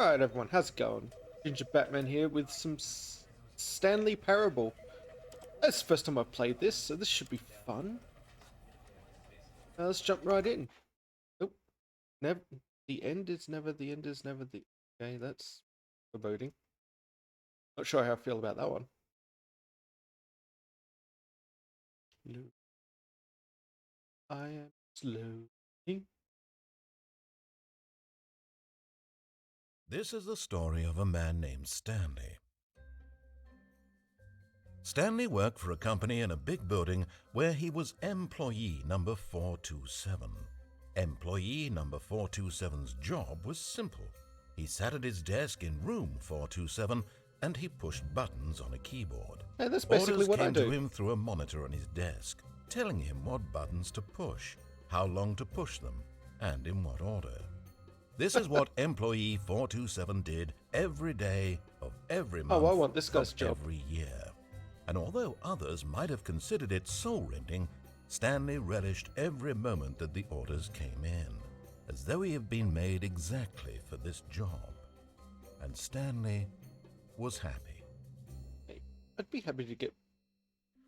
Alright everyone, how's it going? Ginger Batman here with some Stanley Parable. That's the first time I've played this, so this should be fun. Let's jump right in. Oh, never. The end is never the end is never the... Okay, that's foreboding. Not sure how I feel about that one. I am slowly. This is the story of a man named Stanley. Stanley worked for a company in a big building where he was employee number 427. Employee number 427's job was simple. He sat at his desk in room 427 and he pushed buttons on a keyboard. Hey, that's basically Orders what I came do. to him through a monitor on his desk, telling him what buttons to push, how long to push them, and in what order. This is what employee 427 did every day of every month I want this guy's of job. every year. And although others might have considered it soul-rending, Stanley relished every moment that the orders came in, as though he had been made exactly for this job. And Stanley was happy. Hey, I'd be happy to get...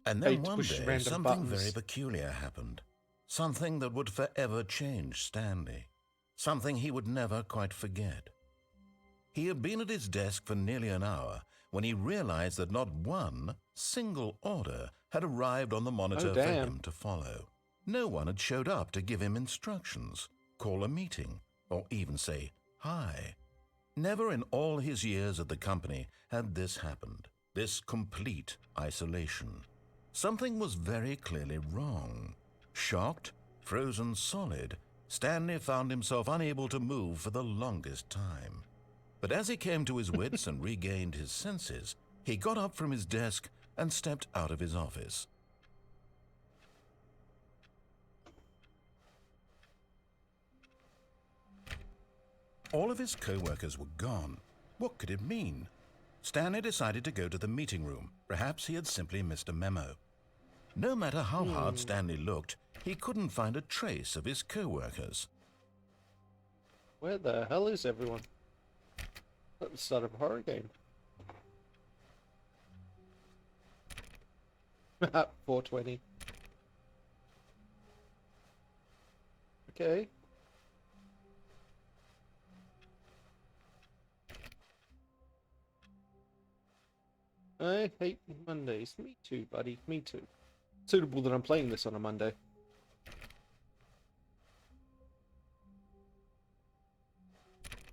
And Paid then to one push day, random something buttons. very peculiar happened. Something that would forever change Stanley. Something he would never quite forget. He had been at his desk for nearly an hour when he realized that not one single order had arrived on the monitor for him to follow. No one had showed up to give him instructions, call a meeting, or even say hi. Never in all his years at the company had this happened, this complete isolation. Something was very clearly wrong. Shocked, frozen solid, Stanley found himself unable to move for the longest time. But as he came to his wits and regained his senses, he got up from his desk and stepped out of his office. All of his co-workers were gone. What could it mean? Stanley decided to go to the meeting room. Perhaps he had simply missed a memo. No matter how hard Stanley looked, he couldn't find a trace of his co-workers. Where the hell is everyone? At the start of a horror game. 420. Okay. I hate Mondays. Me too, buddy. Me too. Suitable that I'm playing this on a Monday.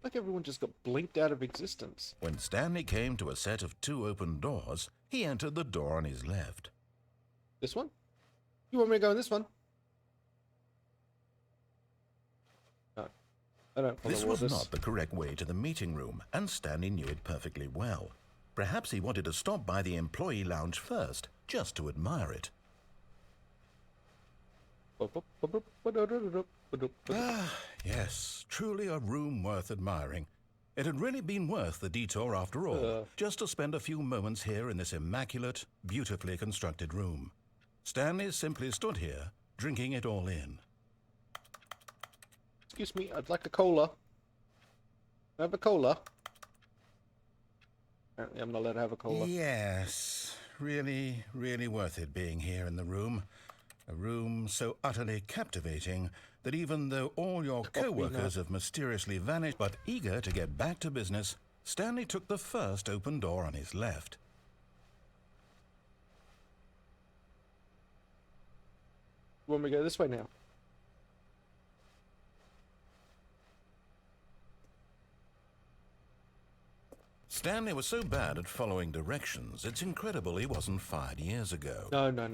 Like everyone just got blinked out of existence. When Stanley came to a set of 2 open doors, he entered the door on his left. This one? You want me to go in this one? No. I don't follow This was orders. not the correct way to the meeting room, and Stanley knew it perfectly well. Perhaps he wanted to stop by the employee lounge first, just to admire it. Ah, yes, truly a room worth admiring. It had really been worth the detour after all, just to spend a few moments here in this immaculate, beautifully constructed room. Stanley simply stood here, drinking it all in. Excuse me, I'd like a cola. Have a cola. Apparently I'm not allowed to have a cola. Yes, really, really worth it being here in the room. A room so utterly captivating that even though all your co-workers have mysteriously vanished, but eager to get back to business, Stanley took the first open door on his left. You want me to go this way now? Stanley was so bad at following directions, it's incredible he wasn't fired years ago. No. No.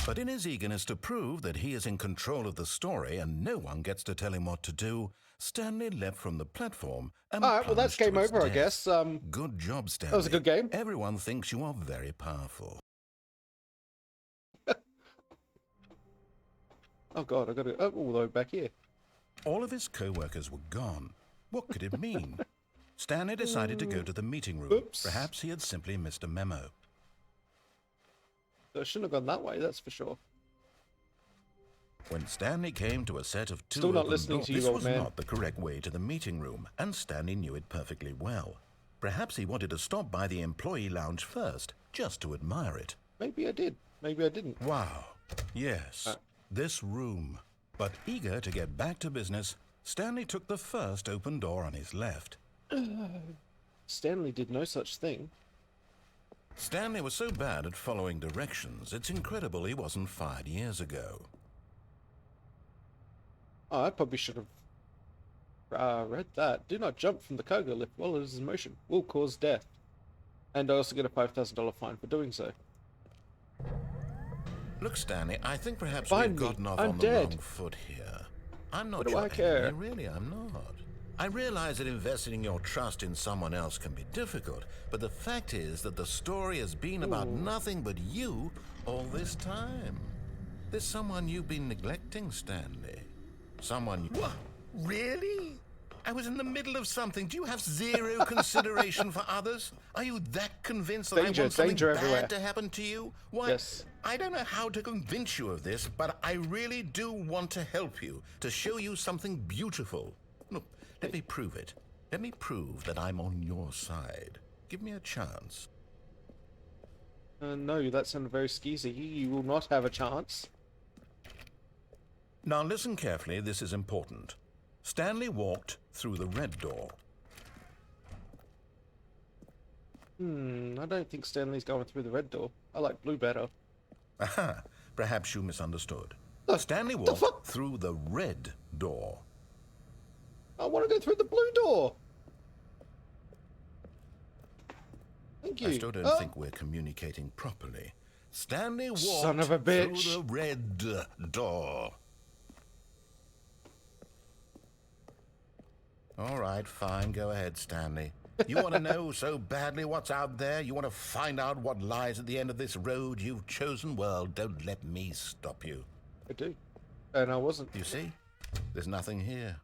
But in his eagerness to prove that he is in control of the story and no one gets to tell him what to do, Stanley leapt from the platform and Alright, well that's plunged game to his over, I death. guess. Good job, Stanley. That was a good game. Everyone thinks you are very powerful. Oh god, I gotta... Oh, all the way back here. All of his co-workers were gone. What could it mean? Stanley decided to go to the meeting room. Oops. Perhaps he had simply missed a memo. I shouldn't have gone that way, that's for sure. When Stanley came to a set of two Still not open listening doors, to you, this old was man. not the correct way to the meeting room, and Stanley knew it perfectly well. Perhaps he wanted to stop by the employee lounge first, just to admire it. Maybe I did. Maybe I didn't. Wow. Yes, this room. But eager to get back to business, Stanley took the first open door on his left. Stanley did no such thing. Stanley was so bad at following directions, it's incredible he wasn't fired years ago. Oh, I probably should have read that. Do not jump from the cargo lift while it is in motion. Will cause death. And I also get a $5,000 fine for doing so. Look, Stanley, I think perhaps Find we've me. gotten off I'm on the dead. wrong foot here. I'm not What do your I care? enemy, really, I'm not. I realize that investing your trust in someone else can be difficult, but the fact is that the story has been about nothing but you all this time. There's someone you've been neglecting, Stanley. Someone you... What? Really? I was in the middle of something. Do you have zero consideration for others? Are you that convinced that I want something bad everywhere. to happen to you? What? Yes. I don't know how to convince you of this, but I really do want to help you, to show you something beautiful. Look, let me prove it. Let me prove that I'm on your side. Give me a chance. No, that sounded very skeezy. You will not have a chance. Now listen carefully, this is important. Stanley walked through the red door. I don't think Stanley's going through the red door. I like blue better. Aha, perhaps you misunderstood. The- Stanley the fuck? walked through the red door. I want to go through the blue door. Thank you. I still don't think we're communicating properly. Stanley walked Son of a bitch. through the red door. All right, fine. Go ahead, Stanley. You want to know so badly what's out there? You want to find out what lies at the end of this road you've chosen? Well, don't let me stop you. I do. And I wasn't. You see? There's nothing here.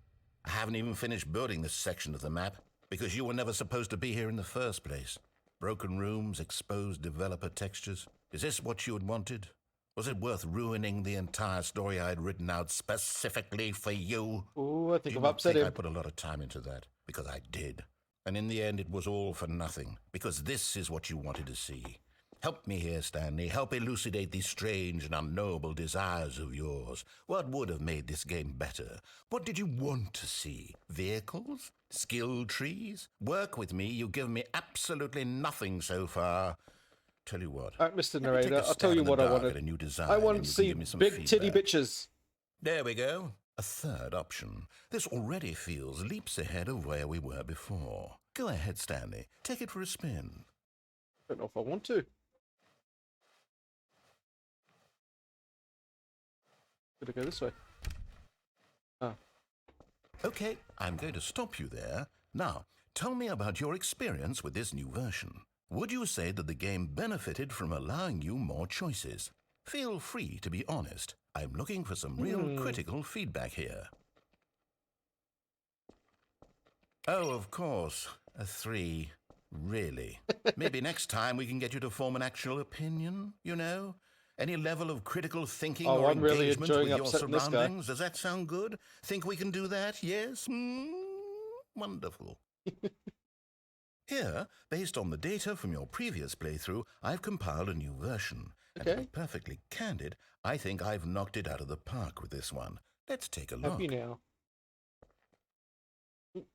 I haven't even finished building this section of the map because you were never supposed to be here in the first place. Broken rooms, exposed developer textures. Is this what you had wanted? Was it worth ruining the entire story I had written out specifically for you? Oh, I think You I've might upset think him. I put a lot of time into that, because I did. And in the end, it was all for nothing, because this is what you wanted to see. Help me here, Stanley. Help elucidate these strange and unknowable desires of yours. What would have made this game better? What did you want to see? Vehicles? Skill trees? Work with me. You've given me absolutely nothing so far. Tell you what. All right, Mr. let me take Narrator, a I'll stab tell you in the what I dark wanted. at a new design, I and want you to can see give me some big titty feedback. bitches. There we go. A third option. This already feels leaps ahead of where we were before. Go ahead, Stanley. Take it for a spin. Don't know if I want to. Gotta go this way. Ah, Okay, I'm going to stop you there. Now, tell me about your experience with this new version. Would you say that the game benefited from allowing you more choices? Feel free to be honest. I'm looking for some real critical feedback here. Oh, of course. A 3. Really? Maybe next time we can get you to form an actual opinion, you know? Any level of critical thinking Oh, or I'm really engagement enjoying with your upsetting this guy. surroundings. Does that sound good? Think we can do that? Yes? Wonderful. Here, based on the data from your previous playthrough, I've compiled a new version. And to Okay. be perfectly candid, I think I've knocked it out of the park with this one. Let's take a look. have you now?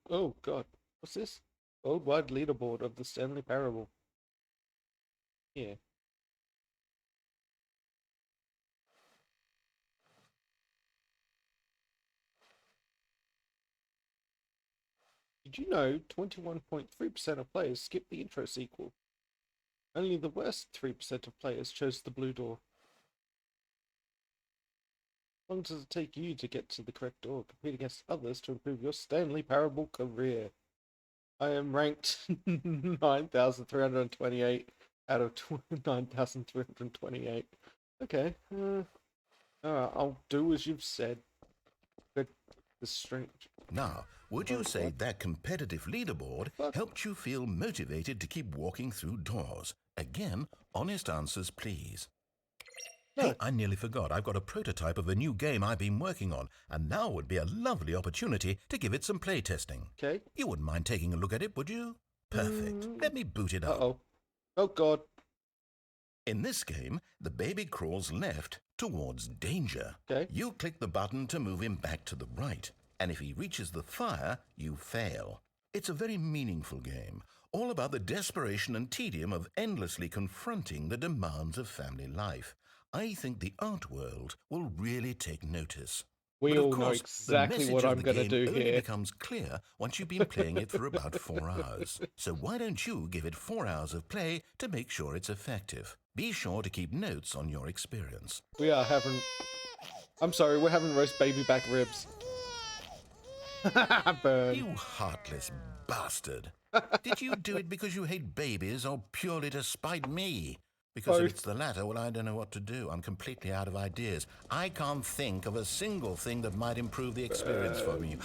Oh, God. What's this? Worldwide leaderboard of the Stanley Parable. Yeah. Did you know 21.3% of players skipped the intro sequel? Only the worst 3% of players chose the blue door. How long does it take you to get to the correct door? Compete against others to improve your Stanley Parable career. I am ranked 9,328 out of 9,328. Okay. I'll do as you've said. Good. This is strange. Now, would you say that competitive leaderboard What? helped you feel motivated to keep walking through doors? Again, honest answers, please. No. Hey, I nearly forgot. I've got a prototype of a new game I've been working on, and now would be a lovely opportunity to give it some playtesting. Okay. You wouldn't mind taking a look at it, would you? Perfect. Let me boot it up. Uh-oh. Oh, God. In this game, the baby crawls left towards danger. Okay. You click the button to move him back to the right, and if he reaches the fire, you fail. It's a very meaningful game, all about the desperation and tedium of endlessly confronting the demands of family life. I think the art world will really take notice. We But of all know course, exactly the what message I'm of the going to game do only here. becomes clear once you've been playing it for about 4 hours. So why don't you give it 4 hours of play to make sure it's effective? Be sure to keep notes on your experience. We are having... I'm sorry, we're having roast baby back ribs. Burn. You heartless bastard. Did you do it because you hate babies or purely to spite me? Because if Both. it's the latter, well, I don't know what to do. I'm completely out of ideas. I can't think of a single thing that might improve the experience for you.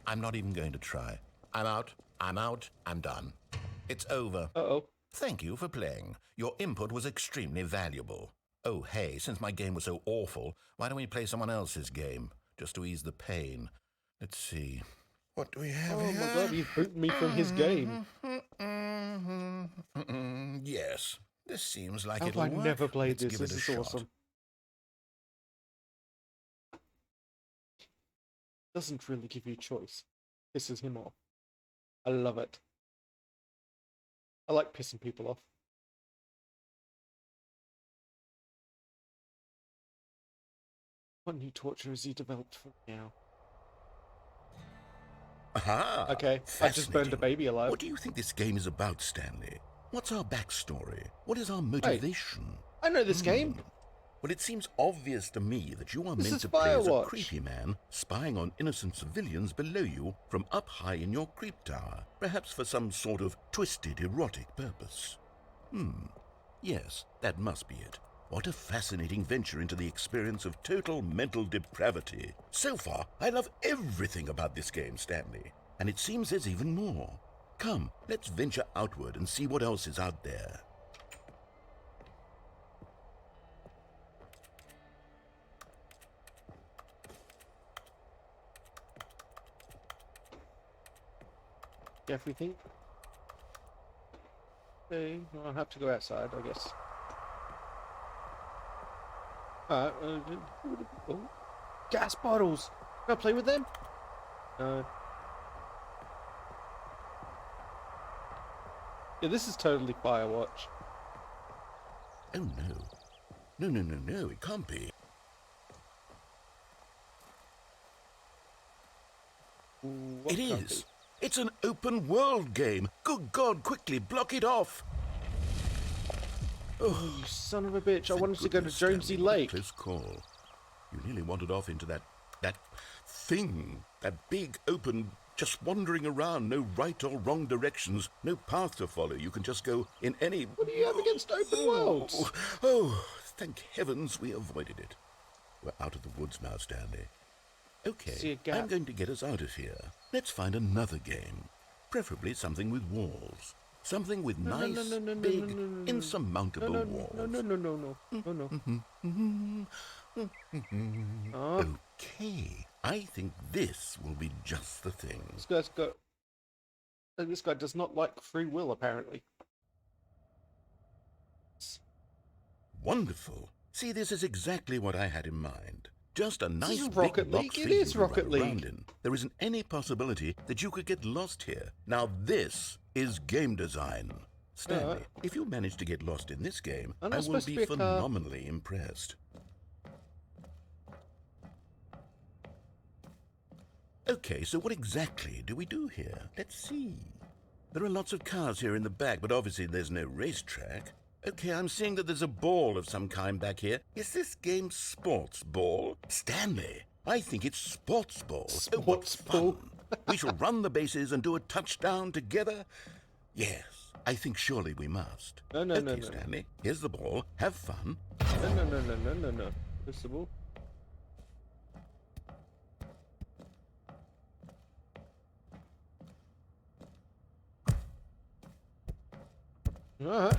I'm not even going to try. I'm out. I'm done. It's over. Uh-oh. Thank you for playing. Your input was extremely valuable. Oh, hey, since my game was so awful, why don't we play someone else's game? Just to ease the pain. Let's see. What do we have Oh, here? my God, he's booting me from his game. Yes, this seems like How it'll have I work. never played Let's this? give it This a is shot. awesome. Doesn't really give you choice. Pisses him off. I love it. I like pissing people off. What new torture has he developed for me now? Aha! Okay, I just burned a Fascinating. baby alive. What do you think this game is about, Stanley? What's our backstory? What is our motivation? I know this game. Well, it seems obvious to me that you are This meant is to play as a Firewatch. creepy man spying on innocent civilians below you from up high in your creep tower, perhaps for some sort of twisted erotic purpose. Yes, that must be it. What a fascinating venture into the experience of total mental depravity. So far, I love everything about this game, Stanley. And it seems there's even more. Come, let's venture outward and see what else is out there. Everything. Okay, well, I'll have to go outside, I guess. Alright, oh. Gas bottles! Can I play with them? No. Yeah, this is totally Firewatch. Oh no. No, it can't be. What It can't is. It's an open world game. Good God, quickly block it off. be? You son of a bitch! I Thank wanted to go to goodness, Jonesy Stanley, what a Lake. close call. You nearly wandered off into that thing, that big open, just wandering around, no right or wrong directions, no path to follow. You can just go in any... What do you have against open worlds? Oh, thank heavens we avoided it. We're out of the woods now, Stanley. See a Okay, gap. I'm going to get us out of here. Let's find another game. Preferably something with walls. Something with nice, big, insurmountable walls. No. Okay, I think this will be just the thing. This guy does not like free will, apparently. Wonderful. See, this is exactly what I had in mind. Just a nice is big Rocket box League. for It you is to Rocket run around League. in. There isn't any possibility that you could get lost here. Now this is game design. Stanley, if you manage to get lost in this game, I'm I not will supposed to be be a car. phenomenally impressed. Okay, so what exactly do we do here? Let's see. There are lots of cars here in the back, but obviously there's no racetrack. Okay, I'm seeing that there's a ball of some kind back here. Is this game sports ball? Stanley, I think it's sports ball. Sports oh, what ball. fun. We shall run the bases and do a touchdown together. Yes, I think surely we must. No, Okay, Stanley, here's the ball. Have fun. No. First of all. Alright,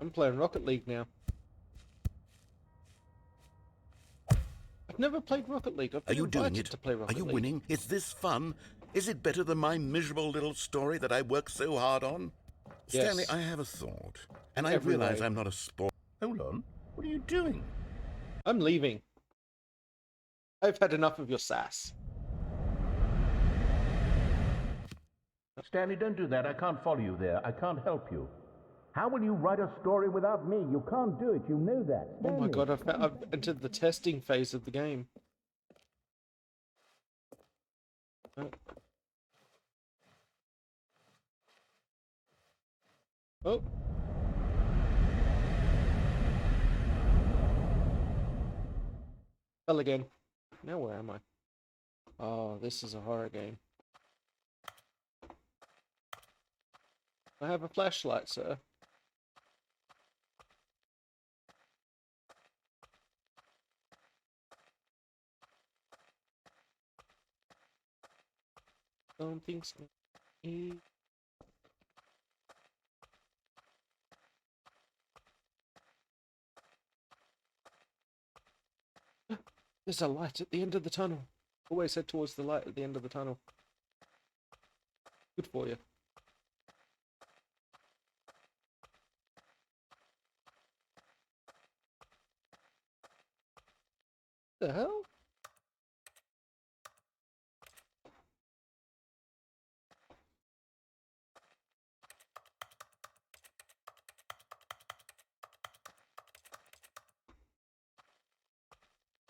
I'm playing Rocket League now. I've never played Rocket League. I've Are been you doing invited it? to play Rocket Are you League. winning? Is this fun? Is it better than my miserable little story that I worked so hard on? Stanley, Yes. I have a thought, and I Every realize way. I'm not a sport. Hold on. What are you doing? I'm leaving. I've had enough of your sass. Stanley, don't do that. I can't follow you there. I can't help you. How will you write a story without me? You can't do it. You know that. Oh my Stanley. god, I've entered the testing phase of the game. Oh. Oh. Fell again. Now where am I? Oh, this is a horror game. I have a flashlight, sir. Something's There's a light at the end of the tunnel. Always head towards the light at the end of the tunnel. Good for you. The hell?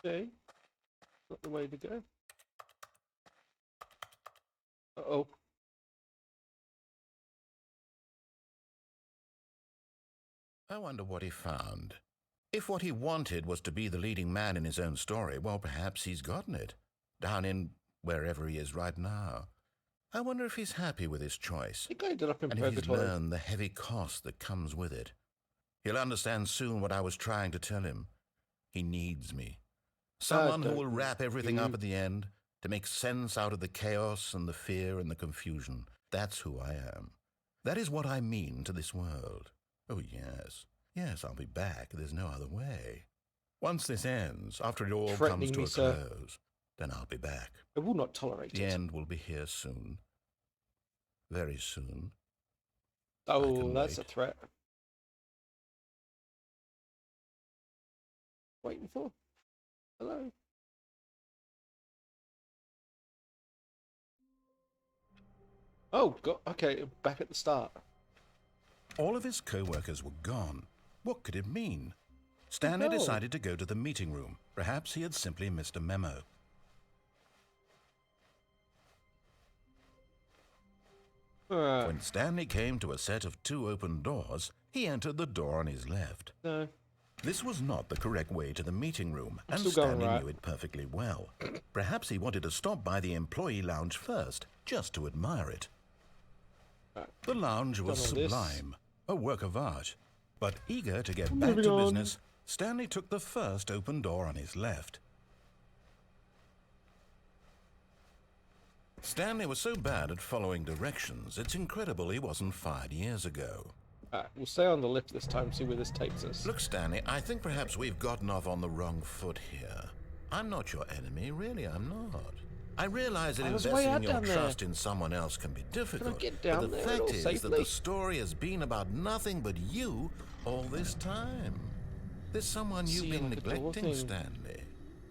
Okay. Not the way to go. Uh-oh. I wonder what he found. If what he wanted was to be the leading man in his own story, well, perhaps he's gotten it. Down in wherever he is right now. I wonder if he's happy with his choice. I think I ended up in And if he's purgatory. learned the heavy cost that comes with it. He'll understand soon what I was trying to tell him. He needs me. Someone who don't will wrap everything you- up at the end to make sense out of the chaos and the fear and the confusion. That's who I am. That is what I mean to this world. Oh, yes. Yes, I'll be back. There's no other way. Once this ends, after it all Threatening comes to me, a sir. close, then I'll be back. I will not tolerate The it. end will be here soon. Very soon. Oh, can that's a wait. threat. Waiting for? Hello? Oh, God. Okay, back at the start. All of his co-workers were gone. What could it mean? Stanley No. decided to go to the meeting room. Perhaps he had simply missed a memo. When Stanley came to a set of 2 open doors, he entered the door on his left. No. This was not the correct way to the meeting room, and still going Stanley right. knew it perfectly well. Perhaps he wanted to stop by the employee lounge first, just to admire it. The lounge was Done all this. sublime, a work of art. But eager to get back Moving to on. business, Stanley took the first open door on his left. Stanley was so bad at following directions, it's incredible he wasn't fired years ago. Alright, we'll stay on the lift this time, see where this takes us. Look, Stanley, I think perhaps we've gotten off on the wrong foot here. I'm not your enemy, really, I'm not. I realize that I was way investing out your down there. trust in someone else can be difficult. get down but the there at fact all is that safely? the story has been about nothing but you all this time. There's someone you've See, been like a door neglecting, thing. Stanley.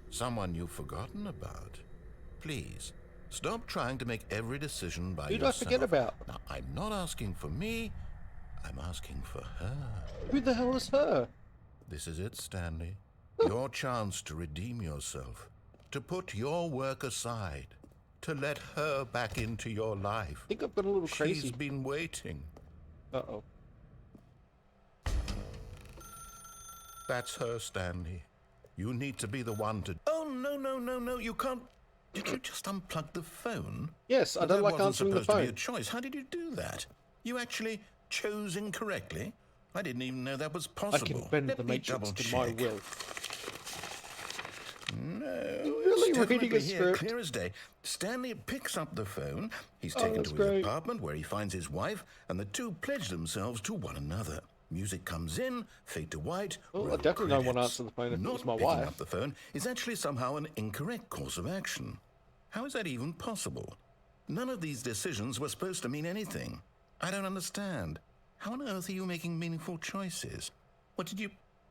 Someone you've forgotten about. Please, stop trying to make every decision by Who did I yourself. forget about? Now, I'm not asking for me, I'm asking for her. Who the hell is her? This is it, Stanley. Your chance to redeem yourself, to put your work aside, to let her back into your life. I think I've got a little crazy. She's been waiting. Uh-oh. That's her, Stanley. You need to be the one to... Oh, no, you can't... Did you just unplug the phone? Yes, I But don't that like wasn't answering the supposed to be a phone. choice. How did you do that? You actually chose incorrectly? I didn't even know that was I possible. can bend Let the me matrix to double my check. will. No, Really it's reading definitely a here, script? clear as day. Stanley picks up the phone. He's Oh, taken that's to great. his apartment where he finds his wife, and the two pledge themselves to one another. Music comes in, fade to white. Well, I roll definitely don't want to credits. answer the phone if it Not was my picking wife. up the phone is actually somehow an incorrect course of action. How is that even possible? None of these decisions were supposed to mean anything. I don't understand. How on earth are you making meaningful choices? What did you...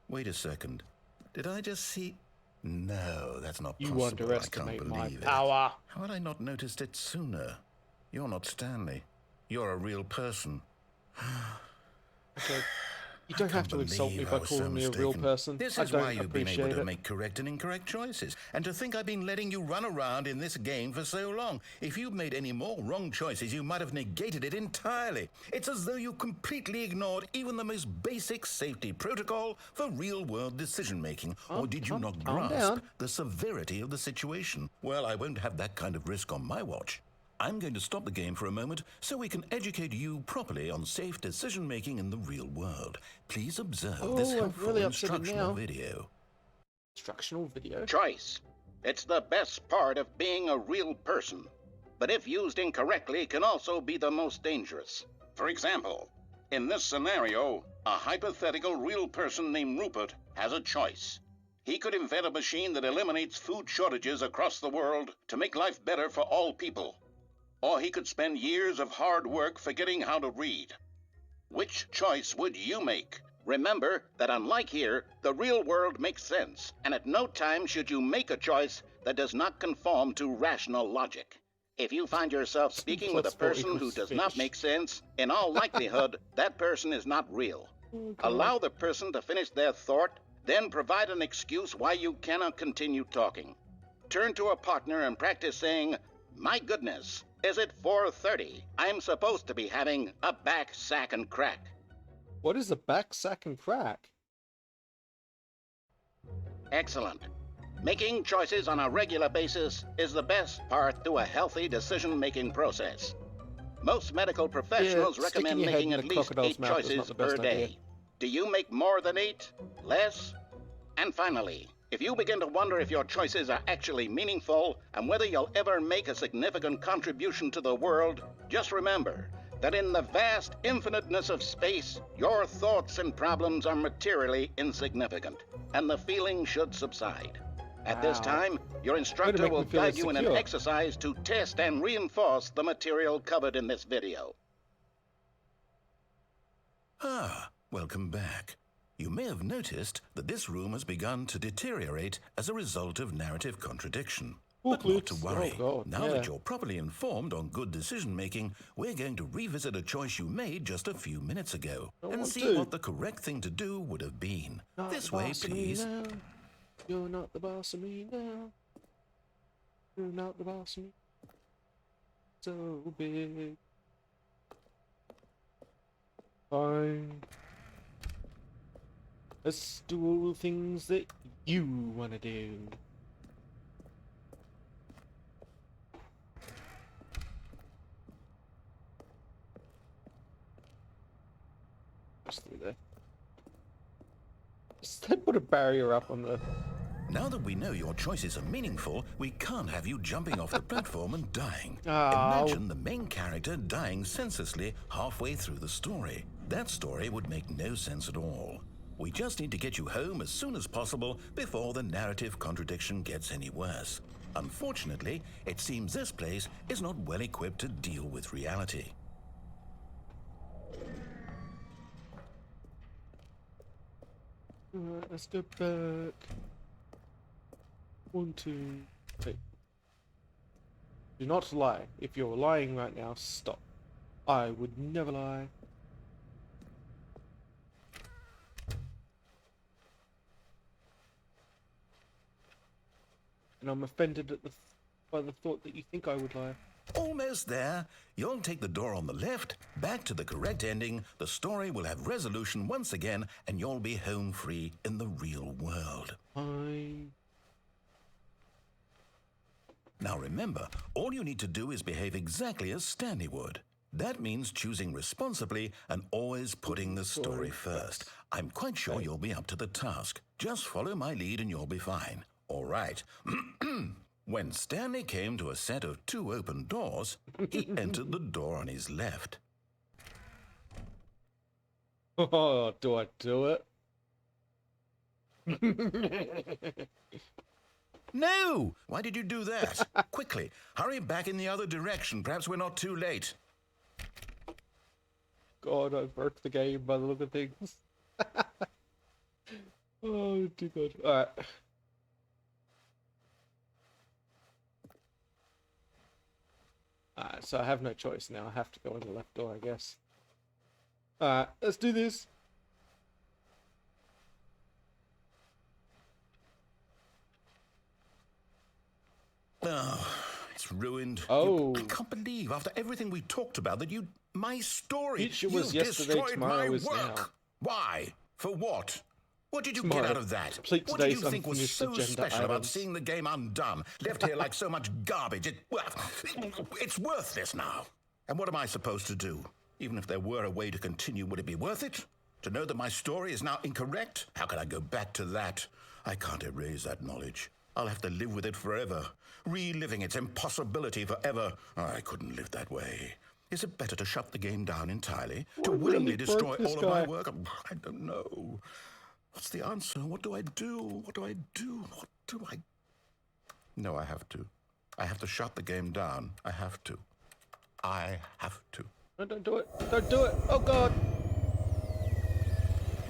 Wait a second. Did I just see... No, that's not You possible. I underestimate can't my believe it. power. How had I not noticed it sooner? You're not Stanley. You're a real person. Okay. You don't have to insult me I by was so calling me a real mistaken. person. This I is why don't you've been able appreciate to it. make correct and incorrect choices. And to think I've been letting you run around in this game for so long. If you'd made any more wrong choices, you might have negated it entirely. It's as though you completely ignored even the most basic safety protocol for real-world decision-making. Or did you not calm grasp down. the severity of the situation? Well, I won't have that kind of risk on my watch. I'm going to stop the game for a moment so we can educate you properly on safe decision-making in the real world. Please observe this Oh, I'm helpful really upset instructional now. video. Instructional video. Choice. It's the best part of being a real person. But if used incorrectly, can also be the most dangerous. For example, in this scenario, a hypothetical real person named Rupert has a choice. He could invent a machine that eliminates food shortages across the world to make life better for all people. Or he could spend years of hard work forgetting how to read. Which choice would you make? Remember that unlike here, the real world makes sense, and at no time should you make a choice that does not conform to rational logic. If you find yourself speaking with a person who does not make sense, in all likelihood, that person is not real. Allow the person to finish their thought, then provide an excuse why you cannot continue talking. Turn to a partner and practice saying, "My goodness, is it 4:30? I'm supposed to be having a back, sack, and crack." What is a back, sack, and crack? Excellent. Making choices on a regular basis is the best part to a healthy decision-making process. Most medical professionals sticking recommend your head making in at a least crocodile's 8 mouth is not choices the per best idea. day. Do you make more than 8? Less? And finally, if you begin to wonder if your choices are actually meaningful and whether you'll ever make a significant contribution to the world, just remember that in the vast infiniteness of space, your thoughts and problems are materially insignificant, and the feeling should subside. At this Wow. time, your instructor make me will feel guide you in an insecure. exercise to test and reinforce the material covered in this video. Ah, welcome back. You may have noticed that this room has begun to deteriorate as a result of narrative contradiction. Oh, But not to please. worry. Oh, God, Now yeah. that you're properly informed on good decision-making, we're going to revisit a choice you made just a few minutes ago Don't and want see to. what the correct thing to do would have been. Not This the way, boss of me please. now. You're not the boss of me now. You're not the boss of me. So big. Fine. Let's do all the things that you want to do. Just through there. Just put a barrier up on the... Now that we know your choices are meaningful, we can't have you jumping off the platform and dying. Oh. Imagine the main character dying senselessly halfway through the story. That story would make no sense at all. We just need to get you home as soon as possible before the narrative contradiction gets any worse. Unfortunately, it seems this place is not well equipped to deal with reality. Alright, let's go back. 1, 2, 3. Do not lie. If you're lying right now, stop. I would never lie. And I'm offended at by the thought that you think I would lie. Almost there. You'll take the door on the left, back to the correct ending, the story will have resolution once again, and you'll be home free in the real world. Fine. Now remember, all you need to do is behave exactly as Stanley would. That means choosing responsibly and always putting the story first. I'm quite sure you'll be up to the task. Just follow my lead and you'll be fine. All right. When Stanley came to a set of 2 open doors, he entered the door on his left. Oh, do I do it? No! Why did you do that? Quickly, hurry back in the other direction. Perhaps we're not too late. God, I broke the game by the look of things. Oh, dear God. Alright. Alright, so I have no choice now. I have to go in the left door, I guess. Alright, let's do this. Oh, it's ruined. Oh. I can't believe, after everything we talked about, that you... My story. Future was You've yesterday, destroyed tomorrow my is work. now. Why? For what? What did you Tomorrow. get out of that? Complete What did you today's think was unfinished so agenda special about items. seeing the game undone, left here like so much garbage? It's worthless now. And what am I supposed to do? Even if there were a way to continue, would it be worth it? To know that my story is now incorrect? How can I go back to that? I can't erase that knowledge. I'll have to live with it forever, reliving its impossibility forever. I couldn't live that way. Is it better to shut the game down entirely? To What willingly really destroy broke this all of my guy? work? I don't know. What's the answer? What do I do? What do I do? What do I... No, I have to. I have to shut the game down. I have to. I have to. No, don't do it. Don't do it. Oh, God.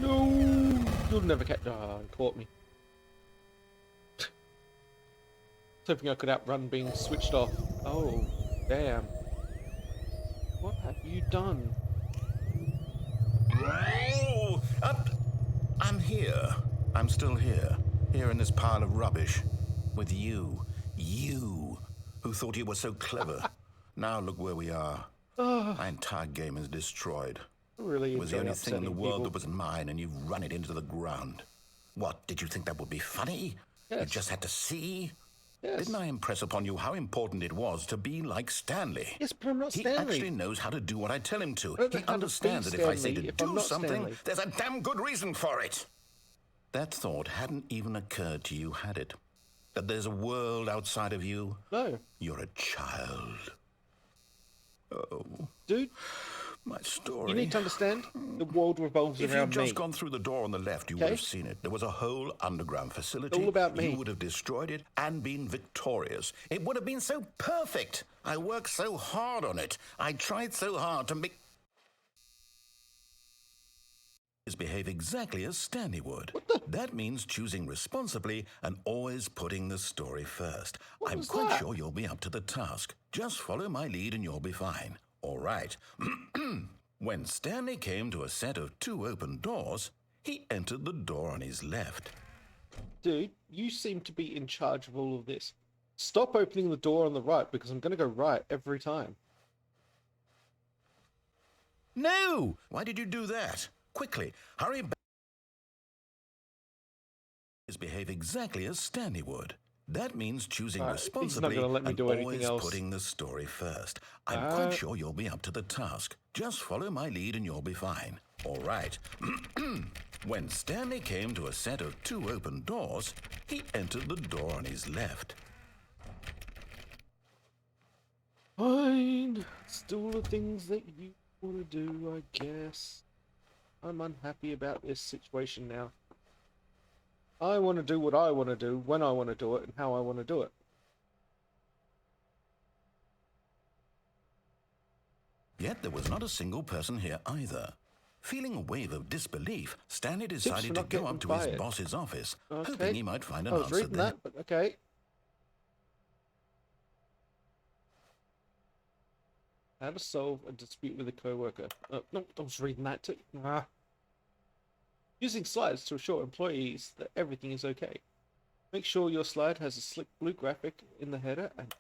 No. You'll never catch... Oh, he caught me. I was hoping I could outrun being switched off. Oh, damn. What have you done? Oh, I'm here. I'm still here. Here in this pile of rubbish. With you. You, who thought you were so clever. Now look where we are. My entire game is destroyed. Really It was the enjoy only thing in the upsetting world people. that was mine, and you've run it into the ground. What, did you think that would be funny? You Yes. just had to see? Yes. Didn't I impress upon you how important it was to be like Stanley? Yes, but I'm not He Stanley. actually knows how to do what I tell him to. I don't know He how to understands be that if I say Stanley to if I'm do not something, Stanley. there's a damn good reason for it. That thought hadn't even occurred to you, had it? That there's a world outside of you? No. You're a child. Oh, Dude, my story. you need to understand, the world revolves If around you'd just me. gone through the door on the left, you Okay. would have seen it. There was a whole underground facility. All about me. You would have destroyed it and been victorious. It would have been so perfect. I worked so hard on it. I tried so hard to make... behave exactly as Stanley would. That means choosing responsibly and always putting the story first. I'm was quite that? sure you'll be up to the task. Just follow my lead and you'll be fine. All right. When Stanley came to a set of 2 open doors, he entered the door on his left. Dude, you seem to be in charge of all of this. Stop opening the door on the right, because I'm going to go right every time. No! Why did you do that? Quickly, hurry back. Behave exactly as Stanley would. That means choosing Alright, he's not responsibly gonna let me and do anything always else. putting the story first. I'm quite sure you'll be up to the task. Just follow my lead and you'll be fine. All right. When Stanley came to a set of 2 open doors, he entered the door on his left. Fine. Still the things that you want to do, I guess. I'm unhappy about this situation now. I want to do what I want to do, when I want to do it, and how I want to do it. Yet there was not a single person here either. Feeling a wave of disbelief, Stanley decided to not go getting up to his fired. boss's office, Okay. hoping he might find an I was answer reading there. that, but okay. How to solve a dispute with a co-worker. No, I was reading that too. Ah. Using slides to assure employees that everything is okay. Make sure your slide has a slick blue graphic in the header and...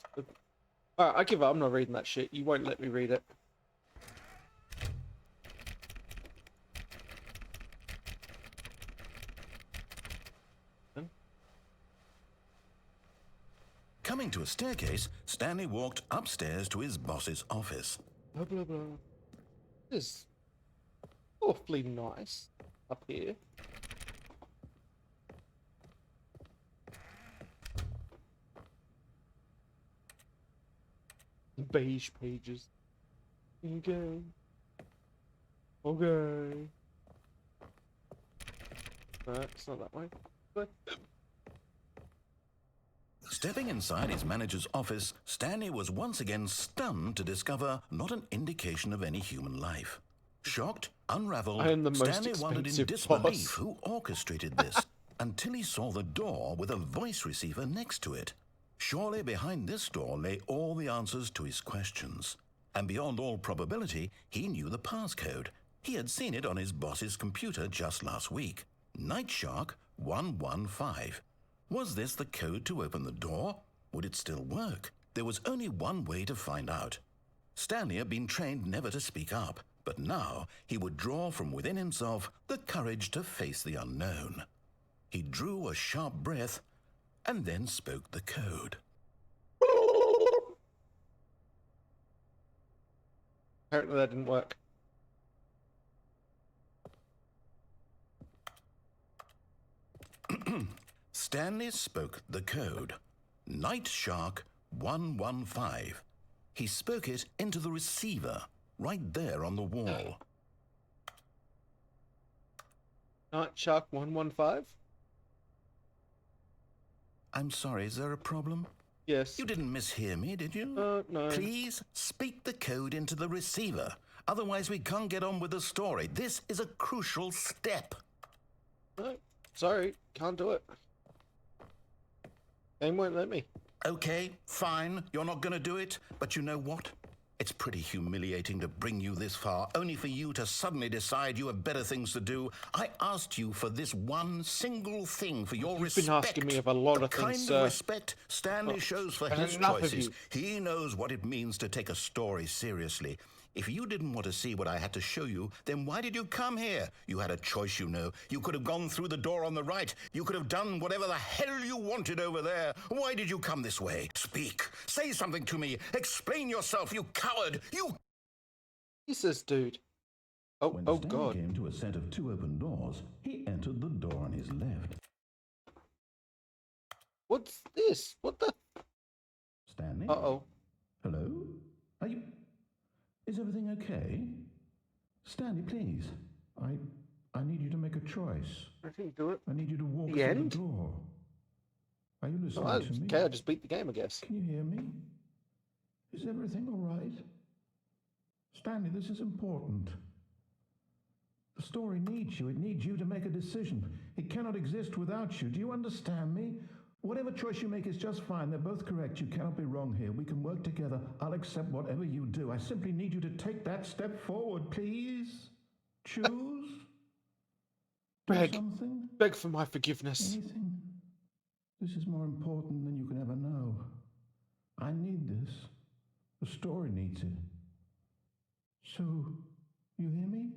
Alright, I give up. I'm not reading that shit. You won't let me read it. Coming to a staircase, Stanley walked upstairs to his boss's office. Blah, blah, blah. This is awfully nice up here. Beige pages. Okay. Okay. It's not that way. But Stepping inside his manager's office, Stanley was once again stunned to discover not an indication of any human life. Shocked, unraveled, I am the most Stanley wondered in expensive disbelief boss. who orchestrated this, until he saw the door with a voice receiver next to it. Surely behind this door lay all the answers to his questions. And beyond all probability, he knew the passcode. He had seen it on his boss's computer just last week. Night Shark 115. Was this the code to open the door? Would it still work? There was only one way to find out. Stanley had been trained never to speak up, but now he would draw from within himself the courage to face the unknown. He drew a sharp breath and then spoke the code. apparently that didn't work. Stanley spoke the code. Night Shark 115. He spoke it into the receiver, right there on the wall. Night Shark 115? I'm sorry, is there a problem? Yes. You didn't mishear me, did you? No. Please speak the code into the receiver. Otherwise, we can't get on with the story. This is a crucial step. No, sorry, can't do it. Game won't let me. Okay, fine. You're not going to do it. But you know what? It's pretty humiliating to bring you this far, only for you to suddenly decide you have better things to do. I asked you for this one single thing, for your respect. You've been asking me of a lot the of things, kind sir. of respect Stanley shows for his enough of choices. you. He knows what it means to take a story seriously. If you didn't want to see what I had to show you, then why did you come here? You had a choice, you know. You could have gone through the door on the right. You could have done whatever the hell you wanted over there. Why did you come this way? Speak. Say something to me. Explain yourself, you coward. You... Jesus, dude. Oh, When oh Stanley God. came to a set of two open doors, he entered the door on his left. What's this? What the? Stanley? Uh-oh. Hello? Are you... Is everything okay? Stanley, please. I need you to make a choice. I didn't do it. I need you to walk The through end? the door. Are you listening Oh, to me? okay, I just beat the game, I guess. Can you hear me? Is everything all right? Stanley, this is important. The story needs you. It needs you to make a decision. It cannot exist without you. Do you understand me? Whatever choice you make is just fine. They're both correct. You cannot be wrong here. We can work together. I'll accept whatever you do. I simply need you to take that step forward, please. Choose. Do Beg. something. Beg for my forgiveness. Anything. This is more important than you can ever know. I need this. The story needs it. So, you hear me?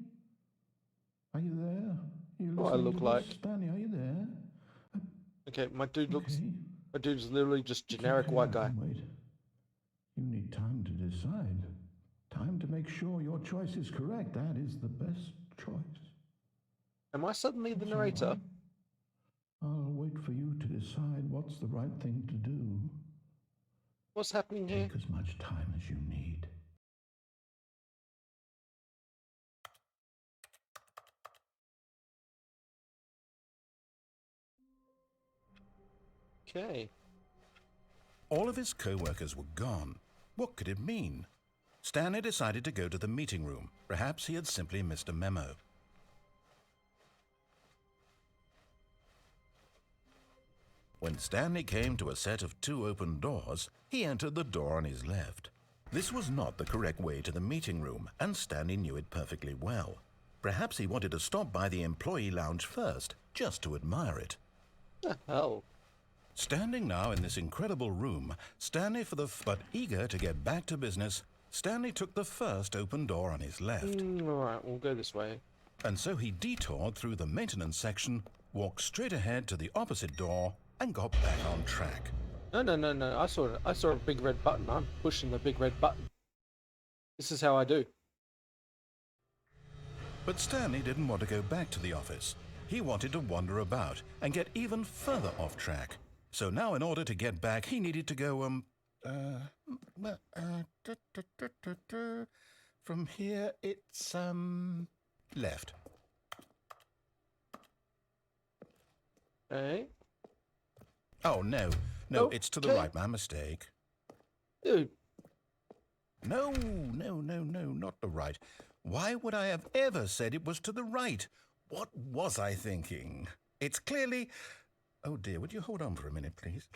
Are you there? You What I listening look to like. this? Stanley, are you there? Okay, my dude looks... Okay. My dude's literally just It's generic okay, white I guy. can wait. You need time to decide. Time to make sure your choice is correct. That is the best choice. Am I suddenly the It's all narrator? right. I'll wait for you to decide what's the right thing to do. What's happening here? Take as much time as you need. Okay. All of his co-workers were gone. What could it mean? Stanley decided to go to the meeting room. Perhaps he had simply missed a memo. When Stanley came to a set of two open doors, he entered the door on his left. This was not the correct way to the meeting room, and Stanley knew it perfectly well. Perhaps he wanted to stop by the employee lounge first, just to admire it. The hell? Standing now in this incredible room, but eager to get back to business, Stanley took the first open door on his left. Alright, we'll go this way. And so he detoured through the maintenance section, walked straight ahead to the opposite door, and got back on track. No. I saw a big red button. I'm pushing the big red button. This is how I do. But Stanley didn't want to go back to the office. He wanted to wander about and get even further off track. So now in order to get back, he needed to go, from here it's, left. Hey, Oh, no. No, it's to the Okay. right. My mistake. dude. No, not the right. Why would I have ever said it was to the right? What was I thinking? It's clearly... Oh, dear, would you hold on for a minute, please?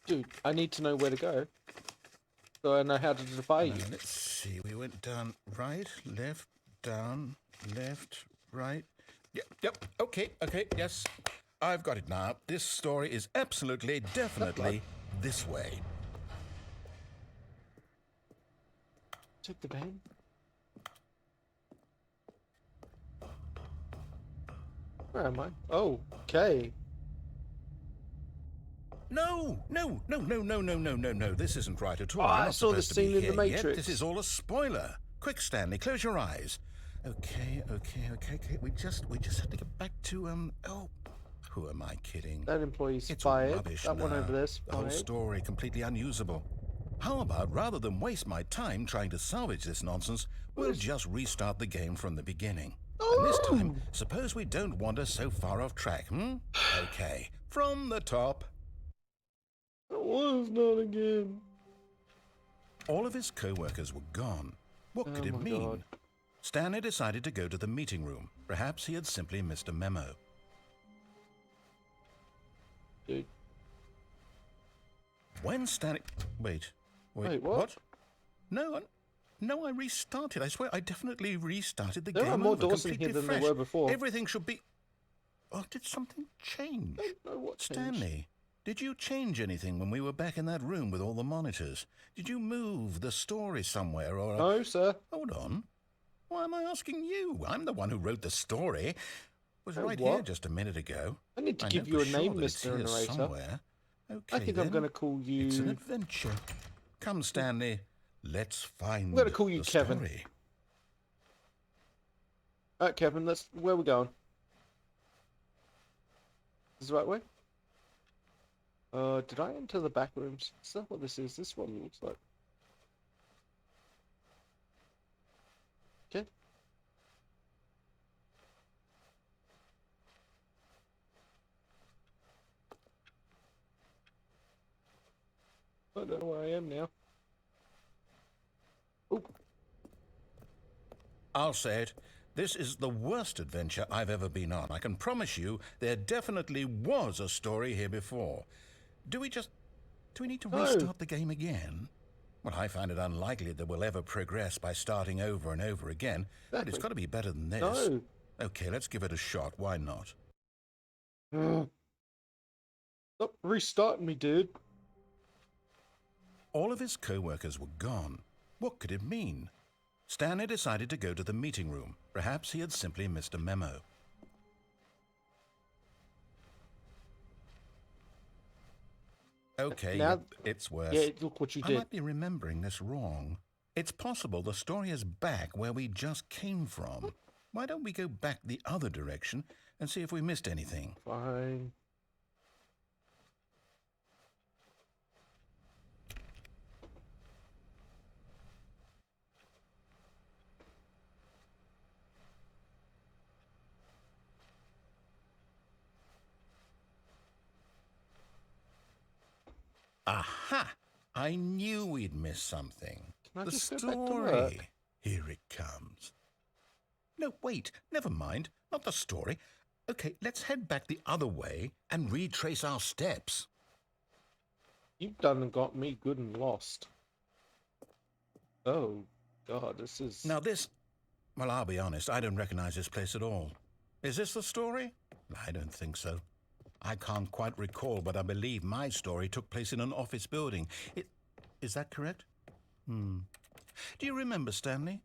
Dude, I need to know where to go, so I know how to defy you. Let's see. We went down, right, left, down, left, right. Yep. Okay, yes. I've got it now. This story is absolutely, definitely this way. Take the van. Where am I? Oh, okay. No. This isn't right at all. Oh, We're I not saw the supposed to be scene in The here yet. Matrix. This is all a spoiler. Quick, Stanley, close your eyes. Okay. We just have to get back to Oh, who am I kidding? That employee's It's all fired. rubbish That one now. over there's The whole fired. story completely unusable. How about, rather than waste my time trying to salvage this nonsense, we'll just restart the game from the beginning. And this time, suppose we don't wander so far off track, Okay, from the top. It was not again. All of his co-workers were gone. What could Oh it my mean? God. Stanley decided to go to the meeting room. Perhaps he had simply missed a memo. Dude. When Stanley... Wait, what? No, I restarted. I swear, I definitely restarted the There game are more over, doors in completely here than there fresh. were before. Everything should be... Oh, did something change? I don't know what changed. Stanley, did you change anything when we were back in that room with all the monitors? Did you move the story somewhere or... No, sir. Hold on. Why am I asking you? I'm the one who wrote the story. It was Oh, right what? here just a minute ago. I need to I give know you a for sure name, that it's Mr. here Narrator. somewhere. Okay, I think I'm then. going to call you... It's an adventure. Come, Stanley. Let's find I'm going to call you the Kevin. story. Alright, Kevin, where are we going? Is this the right way? Did I enter the back rooms? Is that what this is? This one looks like. Okay. I don't know where I am now. Oh, I'll say it. This is the worst adventure I've ever been on. I can promise you there definitely was a story here before. Do we need to No. restart the game again? Well, I find it unlikely that we'll ever progress by starting over and over again, but it's Exactly. got to be better than this. no. Okay, let's give it a shot. Why not? Stop restarting me, dude. All of his co-workers were gone. What could it mean? Stanley decided to go to the meeting room. Perhaps he had simply missed a memo. Okay, Now- it's worse. Yeah, look what you I did. might be remembering this wrong. It's possible the story is back where we just came from. Why don't we go back the other direction and see if we missed anything? Fine. Aha! I knew we'd miss something. Can I The just go back to work? story. Here it comes. No, wait. Never mind. Not the story. Okay, let's head back the other way and retrace our steps. You've done and got me good and lost. Oh, God, this is... Now this... Well, I'll be honest. I don't recognize this place at all. Is this the story? I don't think so. I can't quite recall, but I believe my story took place in an office building. Is that correct? Do you remember, Stanley?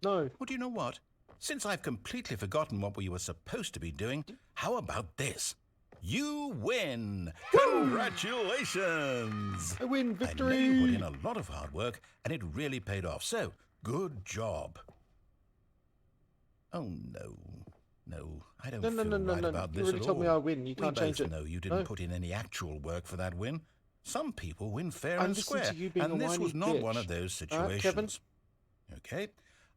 No. Well, do you know what? Since I've completely forgotten what we were supposed to be doing, how about this? You win! Congratulations! I win I know victory! you put in a lot of hard work, and it really paid off. So, good job. Oh, no. No, I don't No, feel no, right about You this already at told all. me I win. You We can't change both it. know you didn't No. put in any actual work for that win. Some people win fair I and listened to square, you being a and this whiny was not one bitch. of those All right, Kevin? situations. Okay,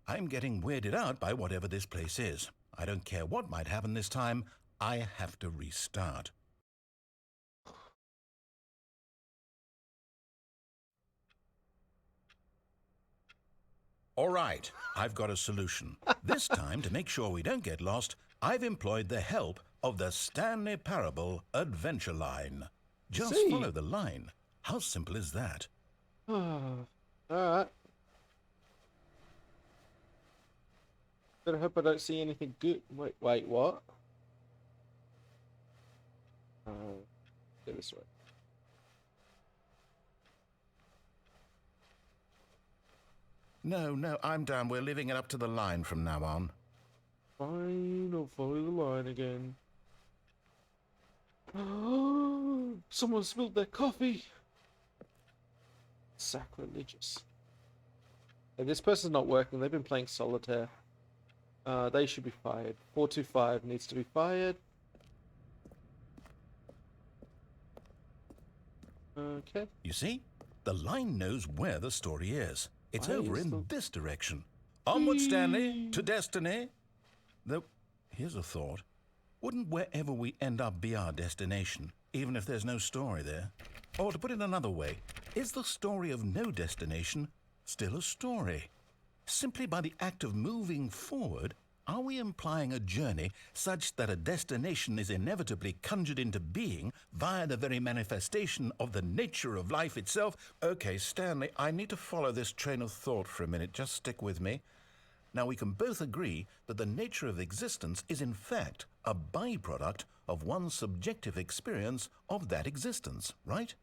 I'm getting weirded out by whatever this place is. I don't care what might happen this time. I have to restart. All right, I've got a solution. This time, to make sure we don't get lost, I've employed the help of the Stanley Parable Adventure Line. Just See? follow the line. How simple is that? Alright. Better hope I don't see anything good. Wait, what? Go this way. No, I'm down. We're leaving it up to the line from now on. Fine, I'll follow the line again. Someone spilled their coffee. Sacrilegious. Hey, this person's not working. They've been playing solitaire. They should be fired. 425 needs to be fired. Okay. You see? The line knows where the story is. It's Why over is in the- this direction. Onward, Stanley, to destiny. Though, here's a thought. Wouldn't wherever we end up be our destination, even if there's no story there? Or to put it another way, is the story of no destination still a story? Simply by the act of moving forward, are we implying a journey such that a destination is inevitably conjured into being via the very manifestation of the nature of life itself? Okay, Stanley, I need to follow this train of thought for a minute. Just stick with me. Now, we can both agree that the nature of existence is in fact a byproduct of one's subjective experience of that existence, right?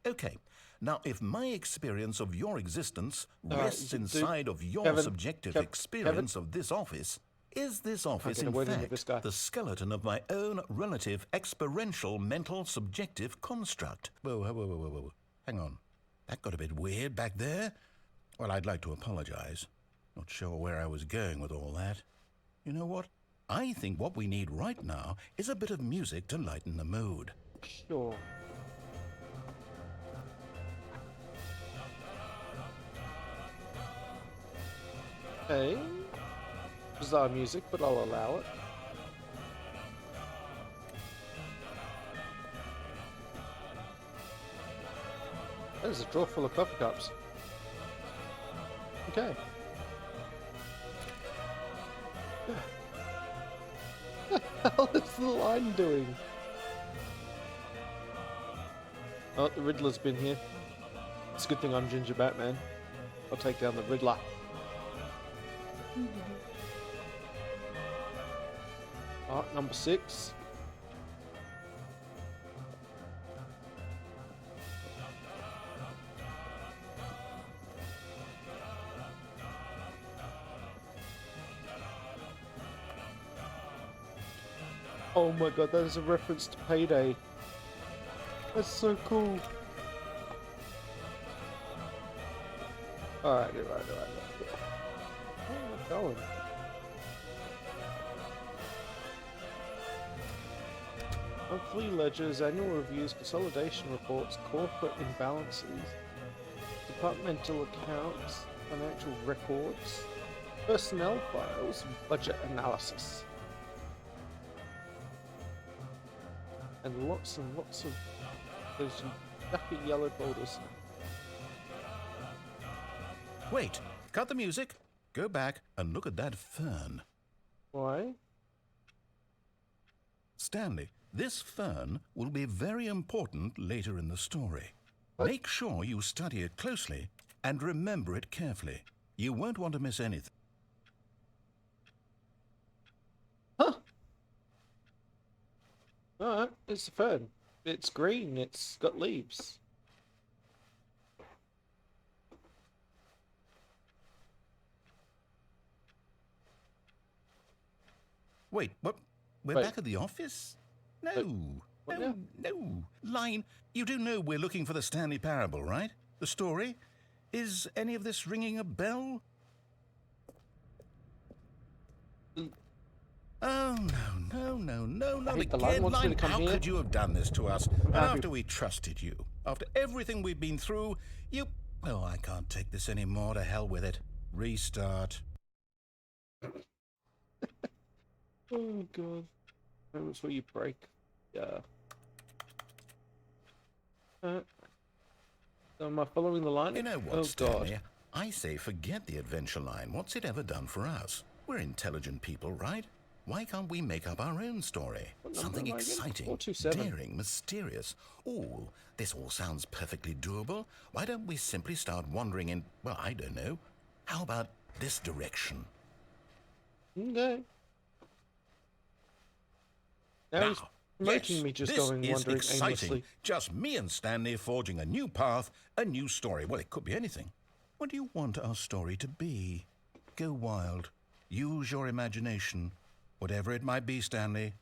Okay. Now, if my experience of your existence rests inside of your Kevin, subjective experience of this office, is this office get a in word in with this guy. fact the skeleton of my own relative experiential mental subjective construct? Whoa. Hang on. That got a bit weird back there. Well, I'd like to apologize. Not sure where I was going with all that. You know what? I think what we need right now is a bit of music to lighten the mood. Sure. Okay. Bizarre music, but I'll allow it. There's a drawer full of coffee cups. Okay. What the hell is the line doing? Oh, the Riddler's been here. It's a good thing I'm Ginger Batman. I'll take down the Riddler. Art number 6. Oh my god, that is a reference to Payday. That's so cool. Alright. Where am I going? Monthly ledgers, annual reviews, consolidation reports, corporate imbalances, departmental accounts, financial records, personnel files, budget analysis. And lots of those yucky yellow folders. Wait, cut the music. Go back and look at that fern. Why? Stanley, this fern will be very important later in the story. Make sure you study it closely and remember it carefully. You won't want to miss anything. Huh? Alright, it's a fern. It's green, it's got leaves. Wait, what? We're Wait. back at the office? No. What No, now? no. Line, you do know we're looking for the Stanley Parable, right? The story? Is any of this ringing a bell? Oh, no, not hate the line again. wants me Line, to come how here. could you have done this to us? And happy. after we trusted you, after everything we've been through, you... Oh, I can't take this anymore. To hell with it. Restart. Oh god. Moments where you break. Yeah. Am I following the line? You know what, Oh Stanley? god. I say forget the adventure line. What's it ever done for us? We're intelligent people, right? Why can't we make up our own story? What number Something am I again? exciting, 427. daring, mysterious. Ooh, this all sounds perfectly doable. Why don't we simply start wandering in, well, I don't know. How about this direction? Okay. Now he's making me just this going is wandering exciting. aimlessly. Just me and Stanley forging a new path, a new story. Well, it could be anything. What do you want our story to be? Go wild. Use your imagination. Whatever it might be, Stanley,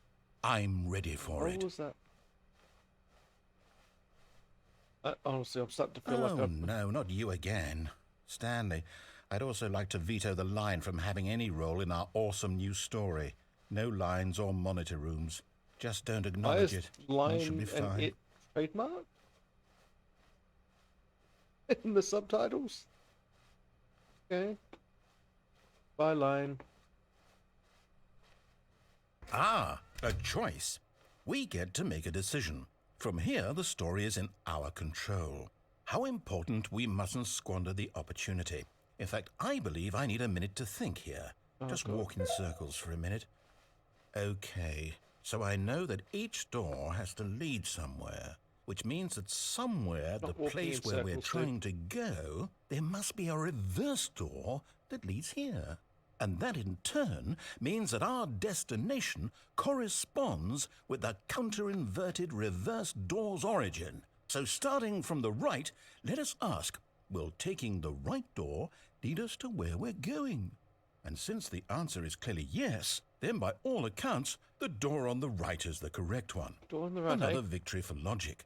I'm ready for it. What was that? Honestly, I'm starting to feel Oh, like no, not you again. Stanley, I'd also like to veto the line from having any role in our awesome new story. No lines or monitor rooms. Just don't acknowledge it. Line Should be and fine. it trademark in the subtitles. Okay. By line. Ah, a choice. We get to make a decision. From here, the story is in our control. How important we mustn't squander the opportunity. In fact, I believe I need a minute to think here. Just God. walk in circles for a minute. Okay, so I know that each door has to lead somewhere, which means that somewhere, the Not walking place in where we're circles, trying to go, there must be a reverse door that leads here. And that in turn means that our destination corresponds with the counter-inverted reverse door's origin. So starting from the right, let us ask, will taking the right door lead us to where we're going? And since the answer is clearly yes, then by all accounts, the door on the right is the correct one. Door on the right. Another victory for logic.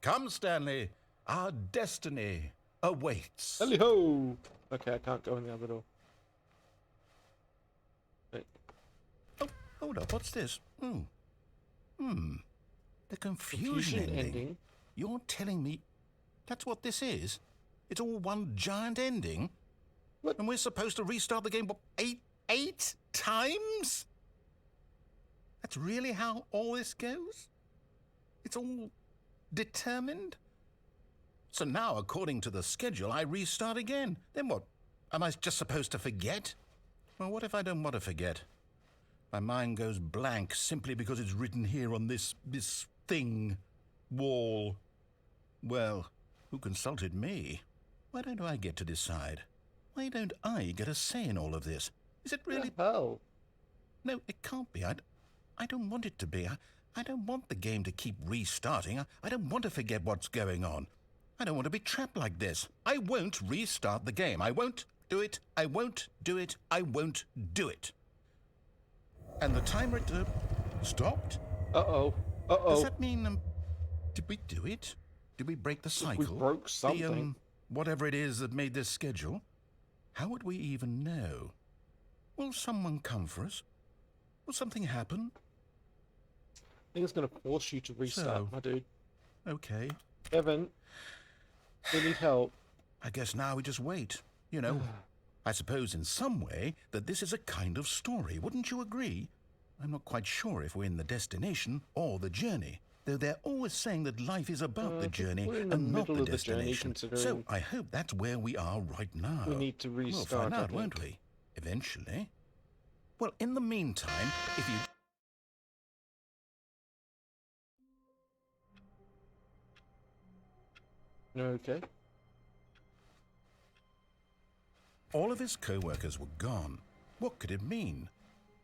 Come, Stanley, our destiny awaits. Helly ho! Okay, I can't go in the other door. Wait. Oh, hold up, what's this? The confusion ending. You're telling me that's what this is? It's all one giant ending? What? And we're supposed to restart the game, what, eight times? That's really how all this goes? It's all determined? So now, according to the schedule, I restart again. Then what? Am I just supposed to forget? Well, what if I don't want to forget? My mind goes blank simply because it's written here on this thing, wall. Well, who consulted me? Why don't I get to decide? Why don't I get a say in all of this? Is it really? The hell? No, it can't be. I don't want it to be. I don't want the game to keep restarting. I don't want to forget what's going on. I don't want to be trapped like this. I won't restart the game. I won't do it. I won't do it. I won't do it. And the timer stopped? Uh-oh. Does Uh-oh. that mean, did we do it? Did we break the cycle? We broke something. Whatever it is that made this schedule? How would we even know? Will someone come for us? Will something happen? I think it's going to force you to restart, So- my dude. Okay. Evan, we need help. I guess now we just wait. You know, I suppose in some way that this is a kind of story. Wouldn't you agree? I'm not quite sure if we're in the destination or the journey. Though they're always saying that life is about the journey we're in the and not middle the of the journey, destination. So considering I hope that's where we are right now. We need to restart, We'll find I out, won't think. we? Eventually. Well, in the meantime, if you... Okay. All of his co-workers were gone. What could it mean?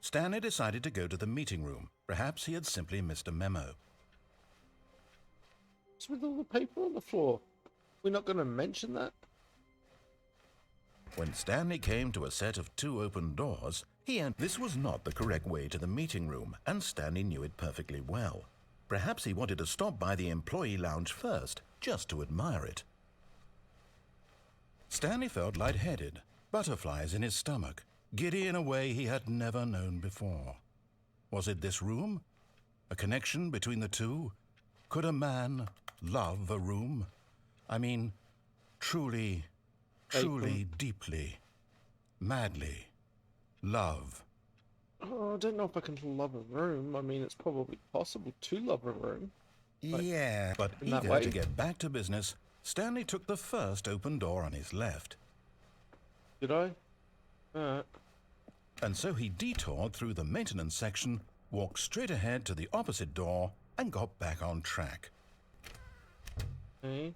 Stanley decided to go to the meeting room. Perhaps he had simply missed a memo. What's with all the paper on the floor? We're not going to mention that? When Stanley came to a set of 2 open doors, this was not the correct way to the meeting room, and Stanley knew it perfectly well. Perhaps he wanted to stop by the employee lounge first, just to admire it. Stanley felt lightheaded, butterflies in his stomach, giddy in a way he had never known before. Was it this room? A connection between the two? Could a man love a room? I mean, truly, deeply, madly, love. Oh, I don't know if I can love a room. I mean, it's probably possible to love a room. Yeah, but in that eager way. to get back to business, Stanley took the first open door on his left. Did I? Alright. And so he detoured through the maintenance section, walked straight ahead to the opposite door, and got back on track. Okay.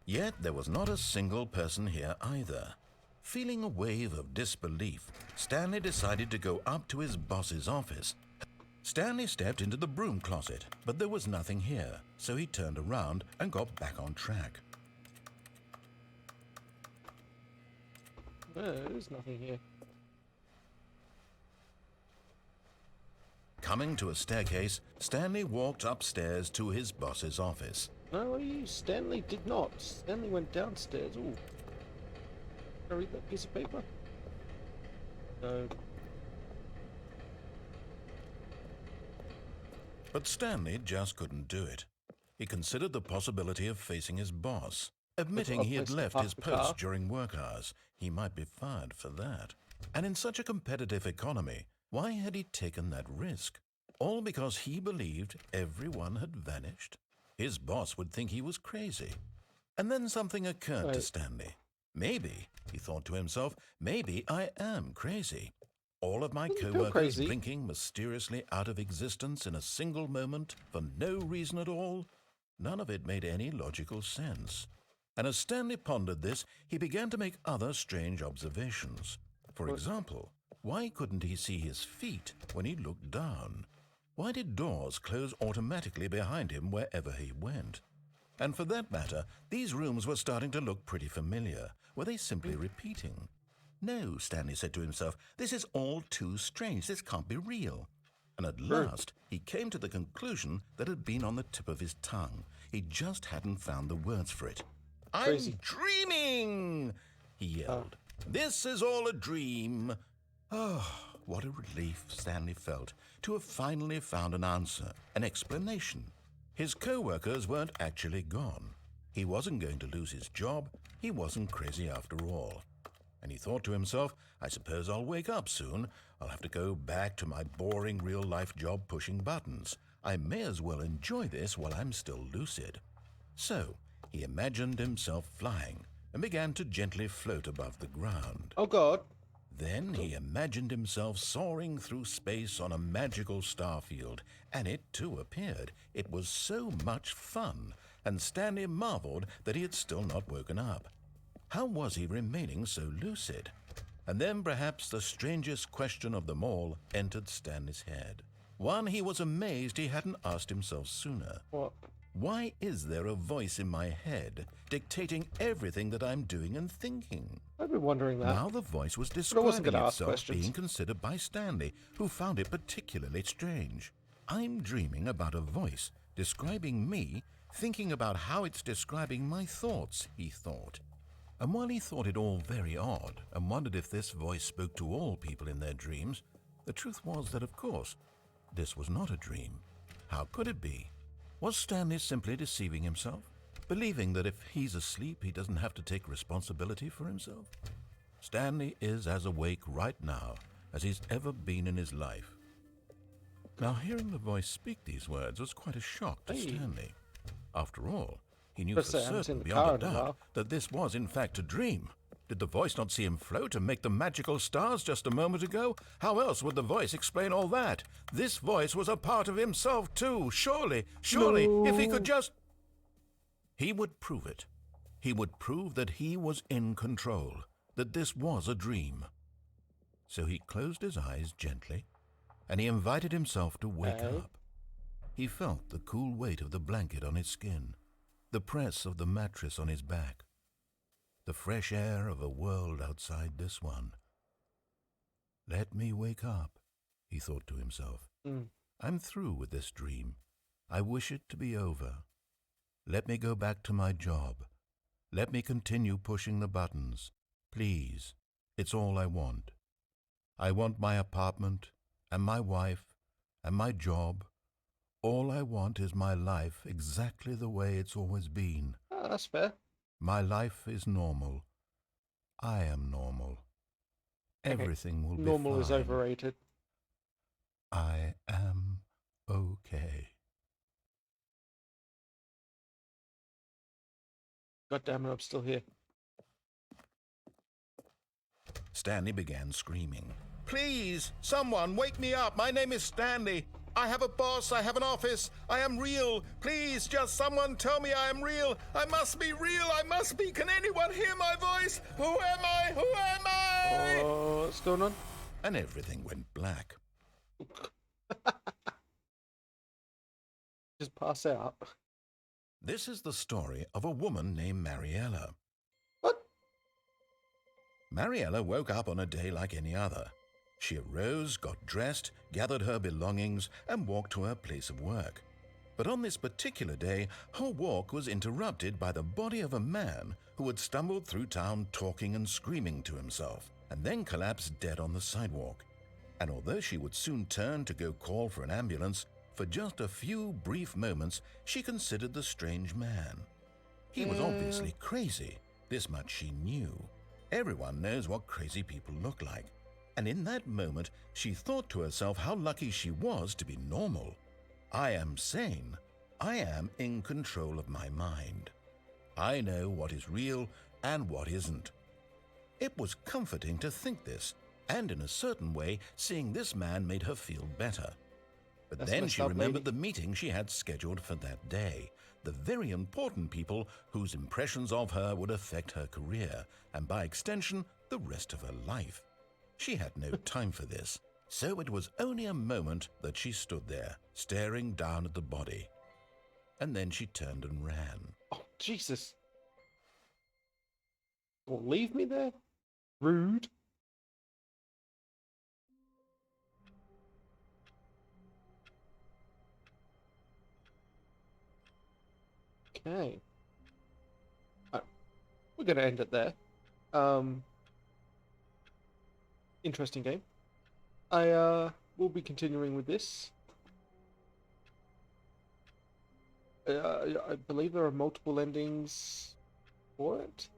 Yet there was not a single person here either. Feeling a wave of disbelief, Stanley decided to go up to his boss's office. Stanley stepped into the broom closet, but there was nothing here, so he turned around and got back on track. No, there's nothing here. Coming to a staircase, Stanley walked upstairs to his boss's office. No, Stanley did not. Stanley went downstairs. Ooh. Can I read that piece of paper? No. But Stanley just couldn't do it. He considered the possibility of facing his boss. Admitting he had left his post during work hours, he might be fired for that. And in such a competitive economy, why had he taken that risk? All because he believed everyone had vanished? His boss would think he was crazy. And then something occurred to Stanley. Maybe, he thought to himself, maybe I am crazy. All of my co-workers blinking mysteriously out of existence in a single moment for no reason at all? None of it made any logical sense. And as Stanley pondered this, he began to make other strange observations. For example, why couldn't he see his feet when he looked down? Why did doors close automatically behind him wherever he went? And for that matter, these rooms were starting to look pretty familiar. Were they simply repeating? No, Stanley said to himself, this is all too strange. This can't be real. And at last, he came to the conclusion that had been on the tip of his tongue. He just hadn't found the words for it. Crazy. I'm dreaming, he yelled. This is all a dream. Oh, what a relief Stanley felt to have finally found an answer, an explanation. His co-workers weren't actually gone. He wasn't going to lose his job. He wasn't crazy after all. And he thought to himself, I suppose I'll wake up soon. I'll have to go back to my boring real-life job pushing buttons. I may as well enjoy this while I'm still lucid. So he imagined himself flying and began to gently float above the ground. Oh, God. Then he imagined himself soaring through space on a magical starfield, and it too appeared. It was so much fun, and Stanley marveled that he had still not woken up. How was he remaining so lucid? And then perhaps the strangest question of them all entered Stanley's head. One he was amazed he hadn't asked himself sooner. What? Why is there a voice in my head dictating everything that I'm doing and thinking? I've been wondering that. Now the voice was But I wasn't describing gonna ask itself questions. being considered by Stanley, who found it particularly strange. I'm dreaming about a voice describing me, thinking about how it's describing my thoughts, he thought. And while he thought it all very odd and wondered if this voice spoke to all people in their dreams, the truth was that, of course, this was not a dream. How could it be? Was Stanley simply deceiving himself, believing that if he's asleep, he doesn't have to take responsibility for himself? Stanley is as awake right now as he's ever been in his life. Now, hearing the voice speak these words was quite a shock to Stanley. After all, he knew for certain, beyond a doubt, that this was in fact a dream. Did the voice not see him float and make the magical stars just a moment ago? How else would the voice explain all that? This voice was a part of himself too. Surely, if he could just... He would prove it. He would prove that he was in control, that this was a dream. So he closed his eyes gently, and he invited himself to wake up. He felt the cool weight of the blanket on his skin, the press of the mattress on his back, the fresh air of a world outside this one. Let me wake up, he thought to himself. I'm through with this dream. I wish it to be over. Let me go back to my job. Let me continue pushing the buttons. Please, it's all I want. I want my apartment and my wife and my job. All I want is my life exactly the way it's always been. Oh, that's fair. My life is normal. I am normal. Everything will be fine. Normal is overrated. I am okay. God damn it, I'm still here. Stanley began screaming. Please, someone, wake me up. My name is Stanley. I have a boss. I have an office. I am real. Please, just someone tell me I am real. I must be real. I must be. Can anyone hear my voice? Who am I? Who am I? Oh, what's going on? And everything went black. Just pass out. This is the story of a woman named Mariella. What? Mariella woke up on a day like any other. She arose, got dressed, gathered her belongings, and walked to her place of work. But on this particular day, her walk was interrupted by the body of a man who had stumbled through town talking and screaming to himself, and then collapsed dead on the sidewalk. And although she would soon turn to go call for an ambulance, for just a few brief moments she considered the strange man. He was obviously crazy. This much she knew. Everyone knows what crazy people look like. And in that moment, she thought to herself how lucky she was to be normal. I am sane. I am in control of my mind. I know what is real and what isn't. It was comforting to think this, and in a certain way, seeing this man made her feel better. But That's then messed she up, remembered lady. the meeting she had scheduled for that day, the very important people whose impressions of her would affect her career, and by extension, the rest of her life. She had no time for this, so it was only a moment that she stood there, staring down at the body. And then she turned and ran. Oh, Jesus. Well, leave me there? Rude. Okay. We're going to end it there. Interesting game. I will be continuing with this. I believe there are multiple endings for it.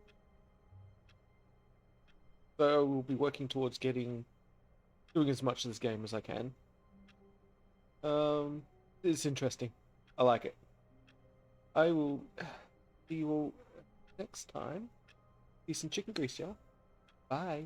So we'll be working towards doing as much of this game as I can. It's interesting. I like it. I will see you all next time. Eat some chicken grease, y'all. Bye.